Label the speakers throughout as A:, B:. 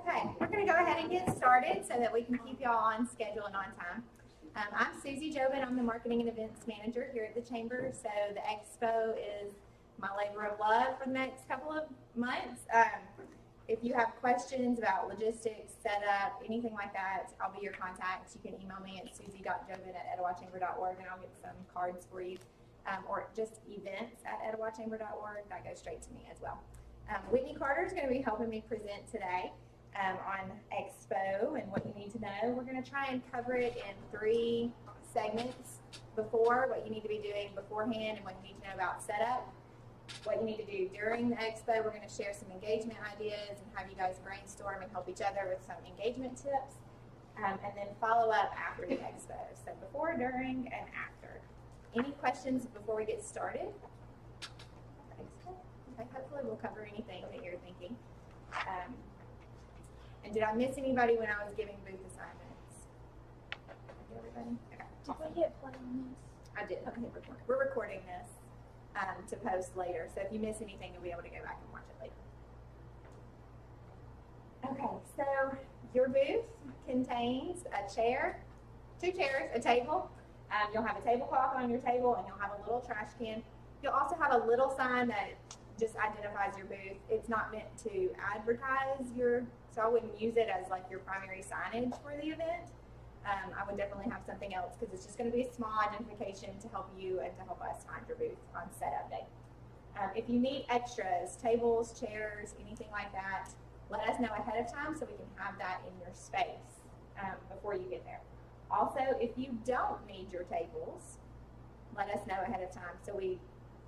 A: Okay, we're going to go ahead and get started so that we can keep y'all on schedule and on time. I'm Susie Jobin. I'm the Marketing and Events Manager here at the Chamber. So the Expo is my labor of love for the next couple of months. If you have questions about logistics, setup, anything like that, I'll be your contact. You can email me at susie.jobin@etowahchamber.org and I'll get some cards for you. Or just events@etowahchamber.org. That goes straight to me as well. Whitney Carter is going to be helping me present today on Expo and what you need to know. We're going to try and cover it in 3 segments: before, what you need to be doing beforehand, and what you need to know about setup. What you need to do during the Expo. We're going to share some engagement ideas and have you guys brainstorm and help each other with some engagement tips. And then follow up after the Expo. So before, during, and after. Any questions before we get started? Okay, hopefully we'll cover anything that you're thinking. And did I miss anybody when I was giving booth assignments? Did everybody? Okay.
B: Did we hit play on this?
A: I did. Okay, we're recording this to post later. So if you miss anything, you'll be able to go back and watch it later. Okay, so your booth contains a chair, 2 chairs, a table. You'll have a tablecloth on your table, and you'll have a little trash can. You'll also have a little sign that just identifies your booth. It's not meant to advertise so I wouldn't use it as like your primary signage for the event. I would definitely have something else because it's just going to be a small identification to help you and to help us find your booth on setup day. If you need extras, tables, chairs, anything like that, let us know ahead of time so we can have that in your space before you get there. Also, if you don't need your tables, let us know ahead of time so we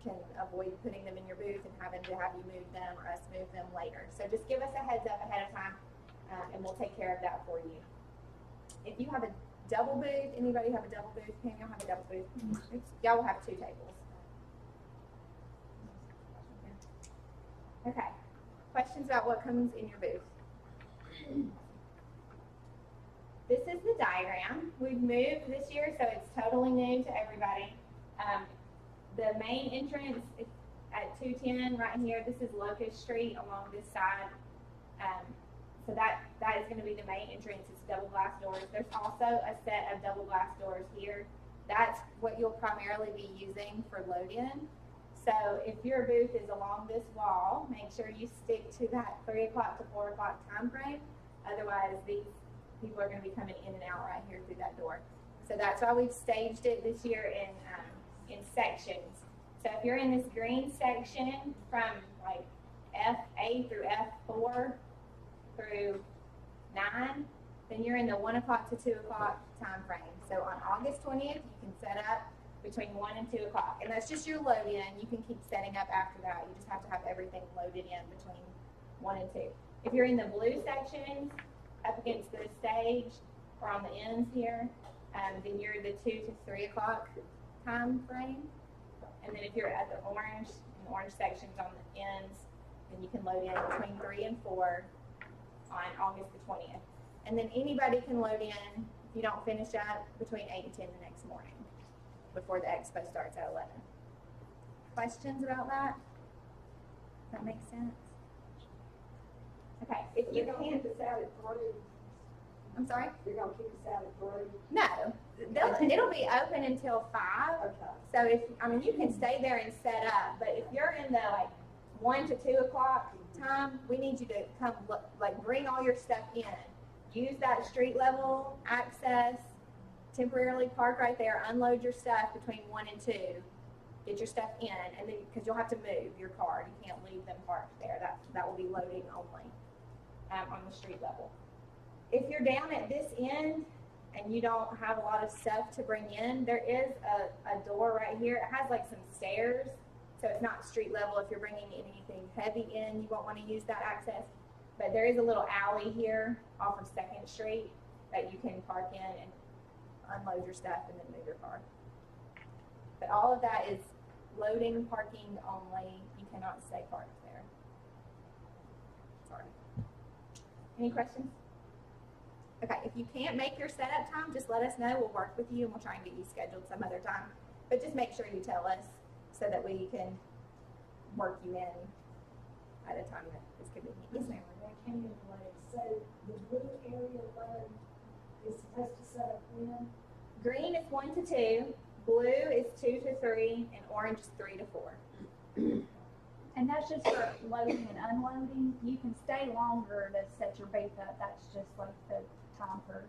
A: can avoid putting them in your booth and having to have you move them or us move them later. So just give us a heads up ahead of time and we'll take care of that for you. If you have a double booth, anybody have a double booth? Pam, y'all have a double booth? Y'all will have 2 tables. Okay. Questions about what comes in your booth? This is the diagram. We've moved this year, so it's totally new to everybody. The main entrance is at 210 right here. This is Locust Street along this side. So that is going to be the main entrance. It's double glass doors. There's also a set of double glass doors here. That's what you'll primarily be using for load-in. So if your booth is along this wall, make sure you stick to that 3 o'clock to 4 o'clock time frame. Otherwise, these people are going to be coming in and out right here through that door. So that's why we've staged it this year in sections. So if you're in this green section from like F8 through F4 through 9, then you're in the 1 o'clock to 2 o'clock time frame. So on August 20th, you can set up between 1 and 2 o'clock. And that's just your load in. You can keep setting up after that. You just have to have everything loaded in between 1 and 2. If you're in the blue section up against the stage or on the ends here, then you're in the 2 to 3 o'clock time frame. And then if you're at the orange sections on the ends, then you can load in between 3 and 4 on August the 20th. And then anybody can load in, if you don't finish up, between 8 and 10 the next morning before the Expo starts at 11. Questions about that? Does that make sense? Okay, if you can't...
C: Keep us out at 3.
A: I'm sorry?
C: You're going to keep us out at 3?
A: No. It'll be open until 5.
C: Okay.
A: So you can stay there and set up, but if you're in the 1 to 2 o'clock time, we need you to come bring all your stuff in. Use that street level access, temporarily park right there, unload your stuff between 1 and 2, get your stuff in, and then because you'll have to move your car, you can't leave them parked there. That will be loading only on the street level. If you're down at this end and you don't have a lot of stuff to bring in, there is a door right here. It has some stairs, so it's not street level. If you're bringing anything heavy in, you won't want to use that access. But there is a little alley here off of 2nd Street that you can park in and unload your stuff and then move your car. But all of that is loading, parking only. You cannot stay parked there. Sorry. Any questions? Okay, if you can't make your setup time, just let us know. We'll work with you and we'll try and get you scheduled some other time. But just make sure you tell us so that we can work you in at a time that is convenient. Yes, ma'am.
C: That came in late. So the blue area load is supposed to set up when?
A: Green is 1 to 2, blue is 2 to 3, and orange is 3 to 4.
B: And that's just for loading and unloading. You can stay longer to set your booth up. That's just like the time for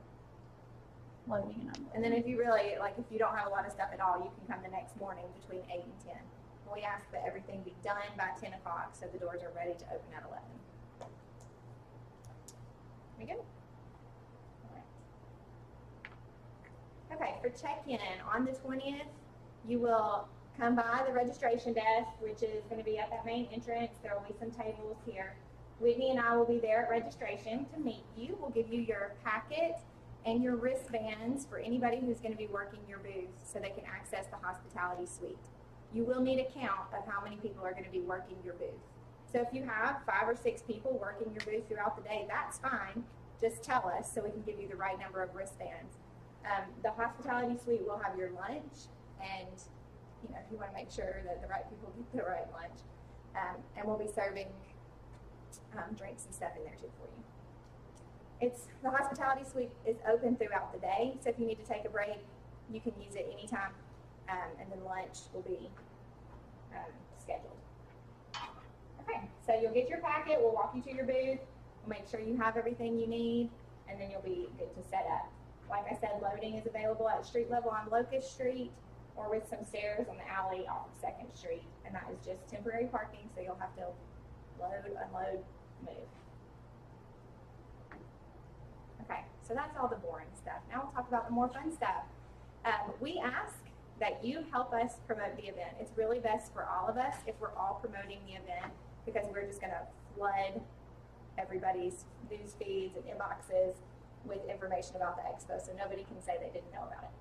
B: loading and unloading.
A: And then if you really, like, if you don't have a lot of stuff at all, you can come the next morning between 8 and 10. We ask that everything be done by 10 o'clock so the doors are ready to open at 11. We good? All right. Okay, for check-in on the 20th, you will come by the registration desk, which is going to be at that main entrance. There will be some tables here. Whitney and I will be there at registration to meet you. We'll give you your packet and your wristbands for anybody who's going to be working your booth so they can access the hospitality suite. You will need a count of how many people are going to be working your booth. So if you have 5 or 6 people working your booth throughout the day, that's fine. Just tell us so we can give you the right number of wristbands. The hospitality suite will have your lunch, and you know, if you want to make sure that the right people get the right lunch, and we'll be serving drinks and stuff in there too for you. The hospitality suite is open throughout the day, so if you need to take a break, you can use it anytime, and then lunch will be scheduled. Okay, so you'll get your packet, we'll walk you to your booth, we'll make sure you have everything you need, and then you'll be good to set up. Like I said, loading is available at street level on Locust Street or with some stairs on the alley off of 2nd Street, and that is just temporary parking, so you'll have to load, unload, move. Okay, so that's all the boring stuff. Now we'll talk about the more fun stuff. We ask that you help us promote the event. It's really best for all of us if we're all promoting the event, because we're just going to flood everybody's news feeds and inboxes with information about the expo, so nobody can say they didn't know about it.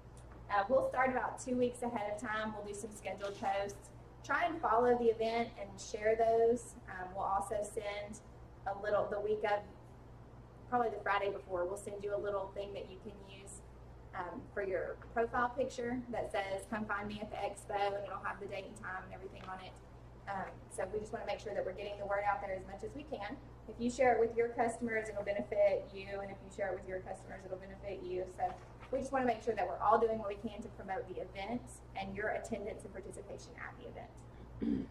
A: We'll start about 2 weeks ahead of time. We'll do some scheduled posts. Try and follow the event and share those. We'll also send the week of, probably the Friday before, we'll send you a little thing that you can use for your profile picture that says, come find me at the expo, and it'll have the date and time and everything on it. So we just want to make sure that we're getting the word out there as much as we can. If you share it with your customers, it'll benefit you, and if you share it with your customers, it'll benefit you. So we just want to make sure that we're all doing what we can to promote the event and your attendance and participation at the event.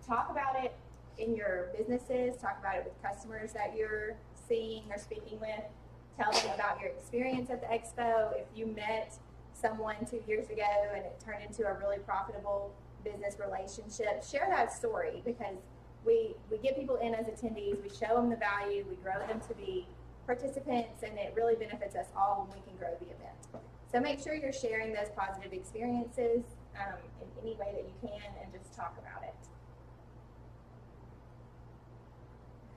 A: Talk about it in your businesses, talk about it with customers that you're seeing or speaking with. Tell them about your experience at the expo. If you met someone 2 years ago and it turned into a really profitable business relationship, share that story, because we get people in as attendees, we show them the value, we grow them to be participants, and it really benefits us all when we can grow the event. So make sure you're sharing those positive experiences in any way that you can, and just talk about it.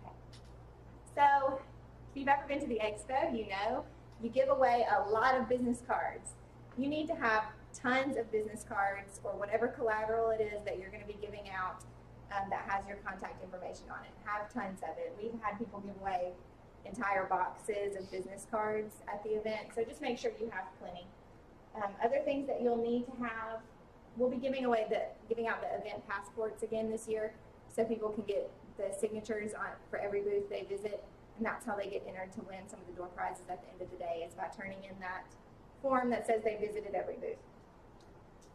A: Okay. So if you've ever been to the expo, you know you give away a lot of business cards. You need to have tons of business cards or whatever collateral it is that you're going to be giving out that has your contact information on it. Have tons of it. We've had people give away entire boxes of business cards at the event, so just make sure you have plenty. Other things that you'll need to have, we'll be giving out the event passports again this year, so people can get the signatures on for every booth they visit, and that's how they get entered to win some of the door prizes at the end of the day, is by turning in that form that says they visited every booth.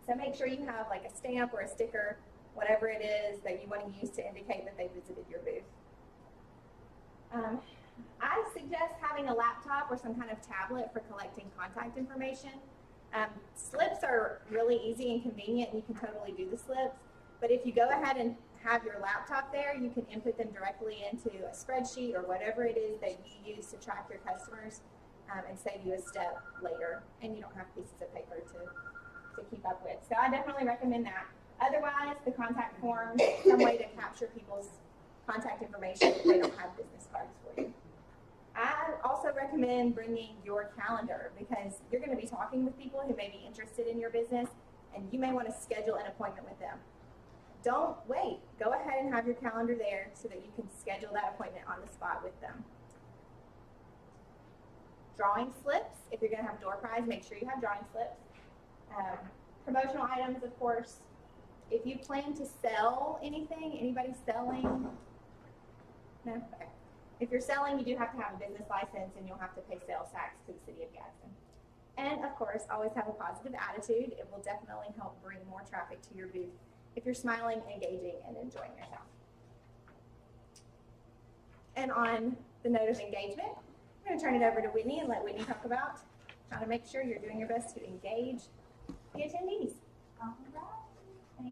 A: So make sure you have like a stamp or a sticker, whatever it is that you want to use to indicate that they visited your booth. I suggest having a laptop or some kind of tablet for collecting contact information. Slips are really easy and convenient, and you can totally do the slips. But if you go ahead and have your laptop there, you can input them directly into a spreadsheet or whatever it is that you use to track your customers, and save you a step later, and you don't have pieces of paper to keep up with. So I definitely recommend that. Otherwise, the contact form is some way to capture people's contact information if they don't have business cards for you. I also recommend bringing your calendar, because you're going to be talking with people who may be interested in your business, and you may want to schedule an appointment with them. Don't wait. Go ahead and have your calendar there so that you can schedule that appointment on the spot with them. Drawing slips. If you're going to have door prize, make sure you have drawing slips. Promotional items, of course. If you plan to sell anything, anybody selling No? Okay. If you're selling, you do have to have a business license and you'll have to pay sales tax to the city of Gadsden. And of course, always have a positive attitude. It will definitely help bring more traffic to your booth if you're smiling, engaging, and enjoying yourself. And on the note of engagement, I'm going to turn it over to Whitney and let Whitney talk about how to make sure you're doing your best to engage the attendees.
B: All right.